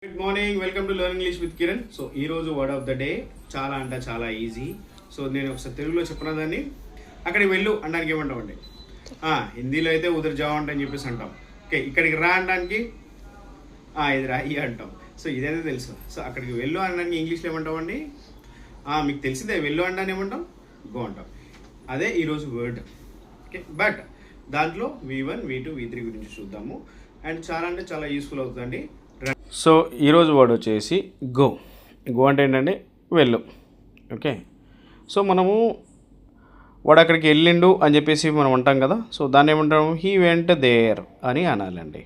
Good morning, welcome to learn English with Kiran. So ఈ రోజు word of the day చాలా అంటే చాలా ఈజీ. సో నేను ఒకసారి తెలుగులో చెప్పిన దాన్ని అక్కడికి వెళ్ళు అనడానికి ఏమంటామండి? హిందీలో అయితే ఉదర్ జావ్ అని చెప్పేసి అంటాం. ఓకే, ఇక్కడికి రా అనడానికి ఇది రాయి అంటాం. సో ఇదైతే తెలుసు. సో అక్కడికి వెళ్ళు అనడానికి ఇంగ్లీష్లో ఏమంటామండి? మీకు తెలిసిందే, వెళ్ళు అనడానికి ఏమంటాం? గో అంటాం. అదే ఈరోజు వర్డ్. ఓకే, బట్ దాంట్లో V1, V2, V3 గురించి చూద్దాము. అండ్ చాలా అంటే చాలా యూస్ఫుల్ అవుతుందండి. సో ఈరోజు వర్డ్ వచ్చేసి గో. గో అంటే ఏంటంటే వెళ్ళు. ఓకే, సో మనము వాడు అక్కడికి వెళ్ళిండు అని చెప్పేసి మనం అంటాం కదా. సో దాన్ని ఏమంటాము? హీ వెంట్ దేర్ అని అనాలండి.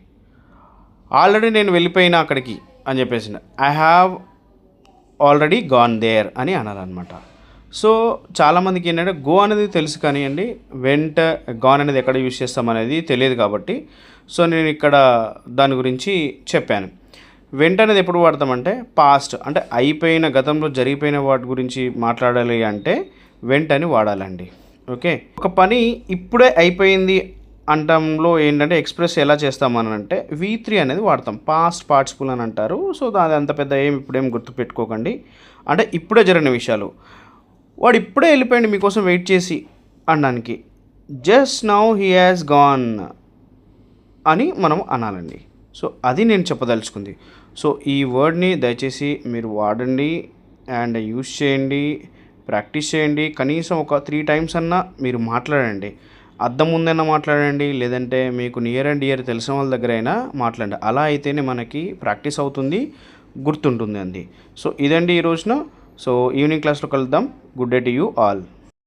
ఆల్రెడీ నేను వెళ్ళిపోయినా అక్కడికి అని చెప్పేసి I have already gone there అని అనాలన్నమాట. సో చాలామందికి ఏంటంటే గో అనేది తెలుసు కానివ్వండి, వెంట గాన్ అనేది ఎక్కడ యూజ్ చేస్తాం అనేది తెలియదు. కాబట్టి సో నేను ఇక్కడ దాని గురించి చెప్పాను. వెంట అనేది ఎప్పుడు వాడతామంటే పాస్ట్, అంటే అయిపోయిన గతంలో జరిగిపోయిన వాటి గురించి మాట్లాడాలి అంటే వెంట అని వాడాలండి. ఓకే, ఒక పని ఇప్పుడే అయిపోయింది అంటంలో ఏంటంటే ఎక్స్ప్రెస్ ఎలా చేస్తామని అంటే V3 అనేది వాడతాం. పాస్ట్ పార్టిసిపుల్ అని అంటారు. సో దాని అంత పెద్ద ఇప్పుడేం గుర్తుపెట్టుకోకండి. అంటే ఇప్పుడే జరిగిన విషయాలు. వాడు ఇప్పుడే వెళ్ళిపోయింది మీకోసం వెయిట్ చేసి అనడానికి just now he has gone అని మనం అనాలండి. సో అది నేను చెప్పదలుచుకుంది. సో ఈ వర్డ్ని దయచేసి మీరు వాడండి అండ్ యూస్ చేయండి, ప్రాక్టీస్ చేయండి. కనీసం ఒక 3 times అన్నా మీరు మాట్లాడండి. అద్దం ముందైనా మాట్లాడండి, లేదంటే మీకు నియర్ అండ్ డియర్ తెలిసిన వాళ్ళ దగ్గర అయినా మాట్లాడండి. అలా అయితేనే మనకి ప్రాక్టీస్ అవుతుంది, గుర్తుంటుంది అండి. సో ఇదండి ఈ రోజున. సో ఈవినింగ్ క్లాస్లో కలుద్దాం. Good day to you all.